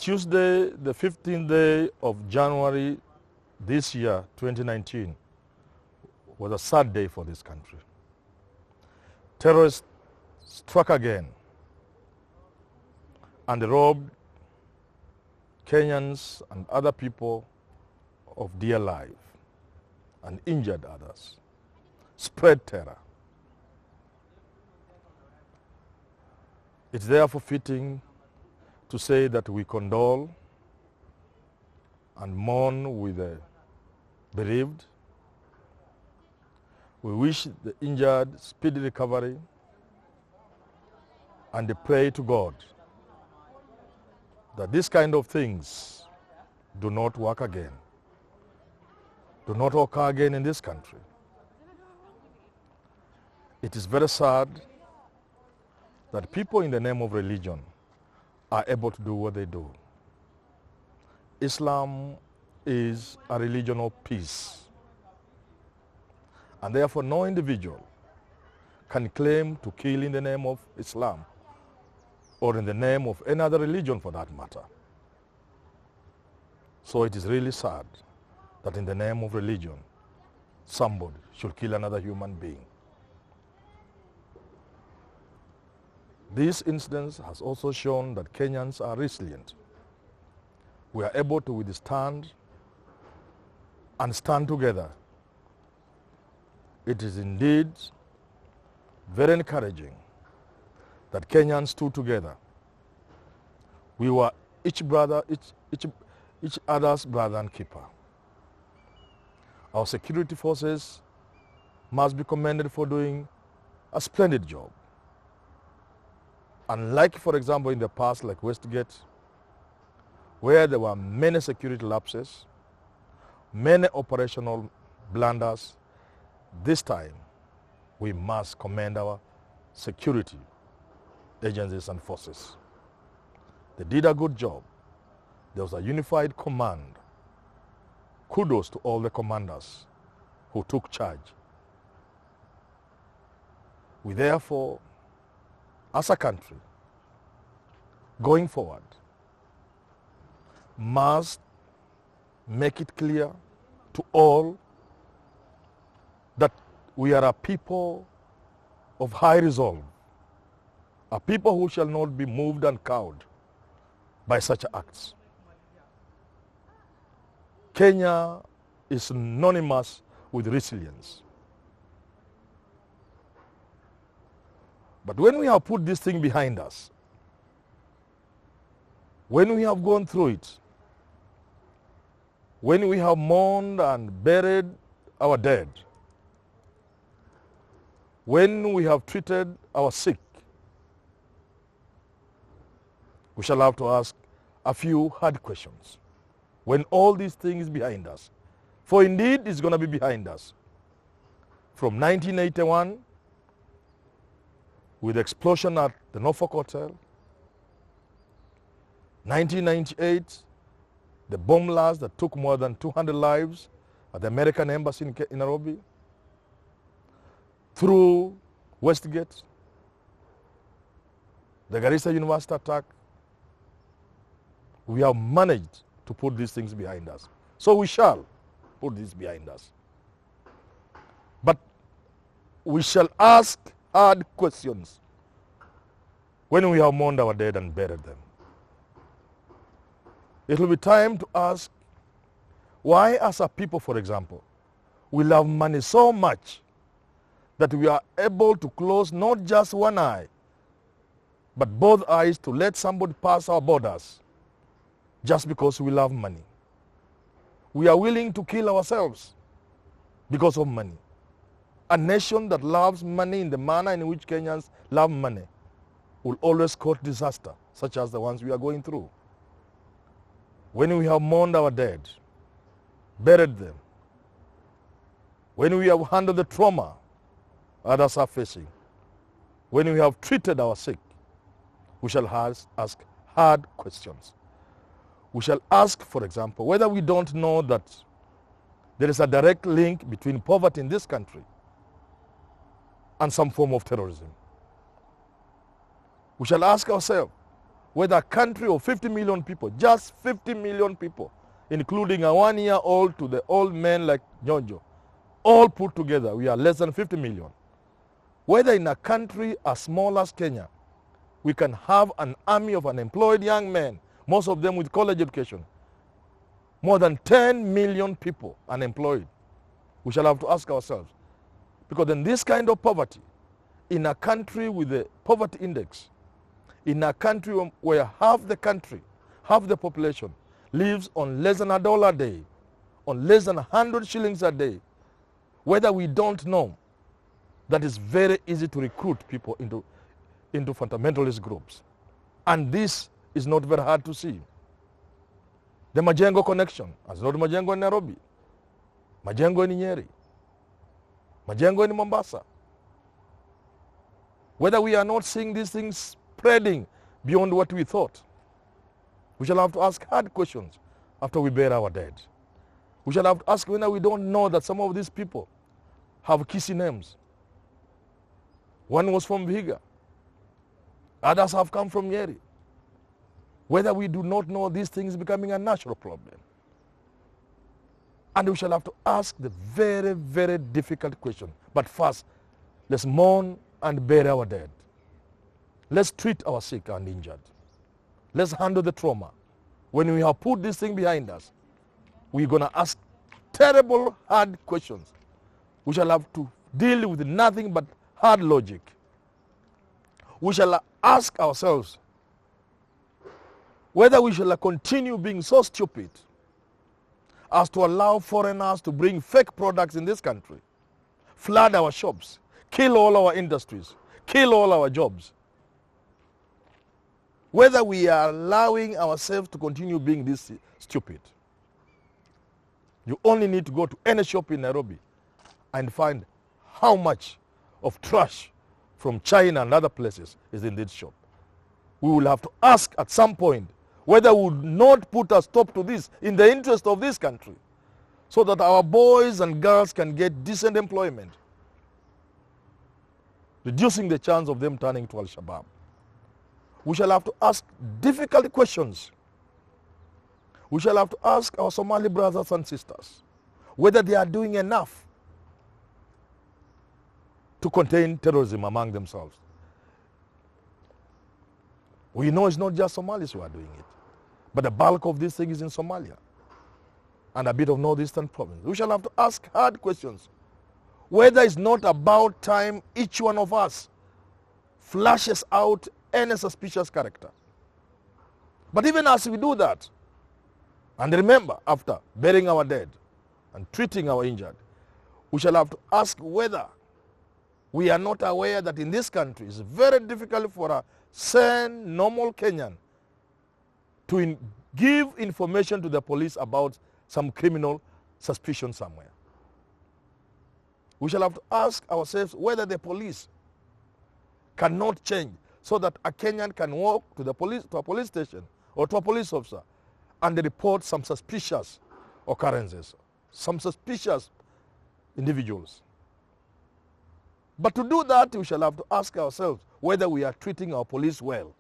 Tuesday, the 15th day of January this year, 2019, was a sad day for this country. Terrorists struck again and robbed Kenyans and other people of dear life and injured others, spread terror. It's therefore fitting to say that we condole and mourn with the bereaved. We wish the injured speedy recovery and pray to God that this kind of things do not work again, do not occur again in this country. It is very sad that people in the name of religion are able to do what they do. Islam is a religion of peace, and therefore no individual can claim to kill in the name of Islam or in the name of any other religion for that matter. So it is really sad that in the name of religion, somebody should kill another human being. This incident has also shown that Kenyans are resilient. We are able to withstand and stand together. It is indeed very encouraging that Kenyans stood together. We were each other's brother and keeper. Our security forces must be commended for doing a splendid job. Unlike, for example, in the past, like Westgate, where there were many security lapses, many operational blunders, this time we must commend our security agencies and forces. They did a good job. There was a unified command. Kudos to all the commanders who took charge. We therefore, as a country, going forward, must make it clear to all that we are a people of high resolve, a people who shall not be moved and cowed by such acts. Kenya is synonymous with resilience. But when we have put this thing behind us, when we have gone through it, when we have mourned and buried our dead, when we have treated our sick, we shall have to ask a few hard questions. When all these things behind us, for indeed it's going to be behind us. From 1981, with the explosion at the Norfolk Hotel, 1998, the bomb blast that took more than 200 lives at the American Embassy in Nairobi, through Westgate, the Garissa University attack, we have managed to put these things behind us. So we shall put this behind us. But we shall ask hard questions when we have mourned our dead and buried them. It will be time to ask why, as a people, for example, we love money so much that we are able to close not just one eye, but both eyes to let somebody pass our borders just because we love money. We are willing to kill ourselves because of money. A nation that loves money in the manner in which Kenyans love money will always court disaster, such as the ones we are going through. When we have mourned our dead, buried them, when we have handled the trauma others are facing, when we have treated our sick, we shall ask hard questions. We shall ask, for example, whether we don't know that there is a direct link between poverty in this country and some form of terrorism. We shall ask ourselves whether a country of 50 million people, just 50 million people, including a 1-year-old to the old men like Njonjo, all put together, we are less than 50 million. Whether in a country as small as Kenya, we can have an army of unemployed young men, most of them with college education, more than 10 million people unemployed. We shall have to ask ourselves, because in this kind of poverty, in a country with a poverty index, in a country where half the country, half the population lives on less than $1 a day, on less than 100 shillings a day, whether we don't know that it's very easy to recruit people into fundamentalist groups. And this is not very hard to see. The Majengo connection, as not Majengo in Nairobi, Majengo in Nyeri, Majengo in Mombasa. Whether we are not seeing these things spreading beyond what we thought, we shall have to ask hard questions after we bury our dead. We shall have to ask whether we don't know that some of these people have kissy names. One was from Vihiga. Others have come from Nyeri. Whether we do not know these things becoming a national problem. And we shall have to ask the very, very difficult question. But first, let's mourn and bury our dead. Let's treat our sick and injured. Let's handle the trauma. When we have put this thing behind us, we're going to ask terrible, hard questions. We shall have to deal with nothing but hard logic. We shall ask ourselves whether we shall continue being so stupid as to allow foreigners to bring fake products in this country, flood our shops, kill all our industries, kill all our jobs. Whether we are allowing ourselves to continue being this stupid. You only need to go to any shop in Nairobi and find how much of trash from China and other places is in this shop. We will have to ask at some point whether we would not put a stop to this in the interest of this country so that our boys and girls can get decent employment, reducing the chance of them turning to Al-Shabaab. We shall have to ask difficult questions. We shall have to ask our Somali brothers and sisters whether they are doing enough to contain terrorism among themselves. We know it's not just Somalis who are doing it, but the bulk of this thing is in Somalia and a bit of northeastern province. We shall have to ask hard questions whether it's not about time each one of us flashes out any suspicious character. But even as we do that, and remember, after burying our dead and treating our injured, we shall have to ask whether we are not aware that in this country it's very difficult for a sane, normal Kenyan to give information to the police about some criminal suspicion somewhere. We shall have to ask ourselves whether the police cannot change so that a Kenyan can walk to a police station or to a police officer and report some suspicious occurrences, some suspicious individuals. But to do that, we shall have to ask ourselves whether we are treating our police well,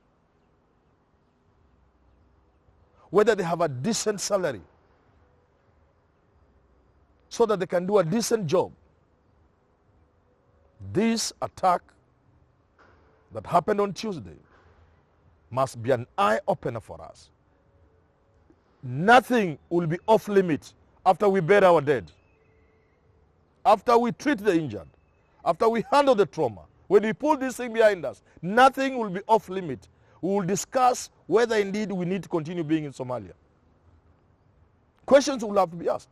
whether they have a decent salary so that they can do a decent job. This attack that happened on Tuesday must be an eye-opener for us. Nothing will be off limits after we bury our dead, after we treat the injured, after we handle the trauma. When we pull this thing behind us, nothing will be off limit. We will discuss whether indeed we need to continue being in Somalia. Questions will have to be asked.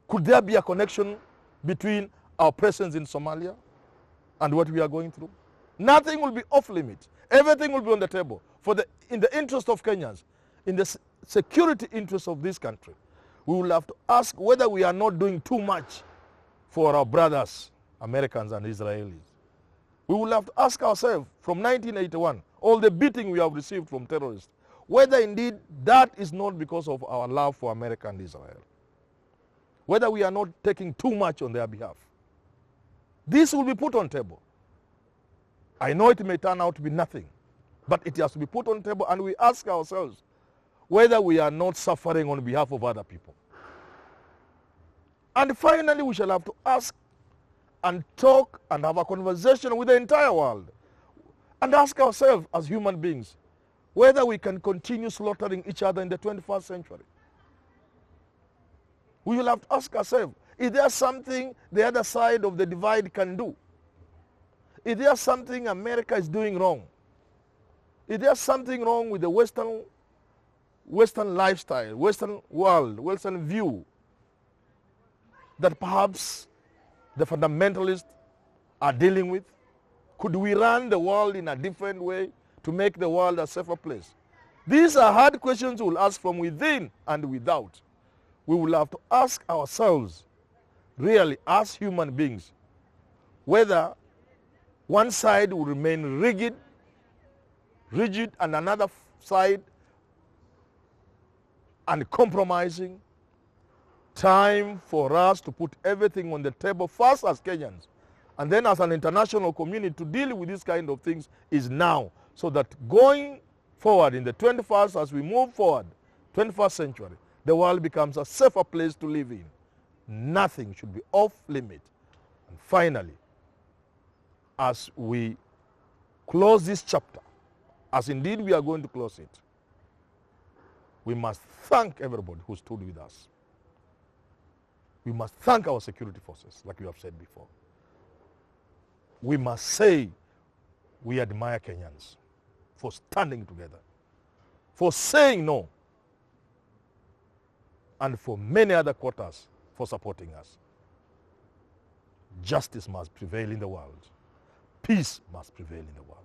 Could there be a connection between our presence in Somalia and what we are going through? Nothing will be off limits. Everything will be on the table in the interest of Kenyans, in the security interest of this country. We will have to ask whether we are not doing too much for our brothers, Americans and Israelis. We will have to ask ourselves from 1981, all the beating we have received from terrorists, whether indeed that is not because of our love for America and Israel. Whether we are not taking too much on their behalf. This will be put on table. I know it may turn out to be nothing, But it has to be put on the table, and we ask ourselves whether we are not suffering on behalf of other people. And finally, we shall have to ask and talk and have a conversation with the entire world and ask ourselves as human beings whether we can continue slaughtering each other in the 21st century. We will have to ask ourselves, is there something the other side of the divide can do? Is there something America is doing wrong? Is there something wrong with the Western lifestyle, Western world, Western view that perhaps the fundamentalists are dealing with? Could we run the world in a different way to make the world a safer place? These are hard questions we will ask from within and without. We will have to ask ourselves, really, as human beings, whether one side will remain rigid, and another side uncompromising. Time for us to put everything on the table first as Kenyans, and then as an international community to deal with these kind of things is now, so that going forward in the 21st, as we move forward, 21st century, the world becomes a safer place to live in. Nothing should be off limit. And finally, as we close this chapter, as indeed we are going to close it, we must thank everybody who stood with us. We must thank our security forces, like we have said before. We must say we admire Kenyans for standing together, for saying no, and for many other quarters for supporting us. Justice must prevail in the world. Peace must prevail in the world.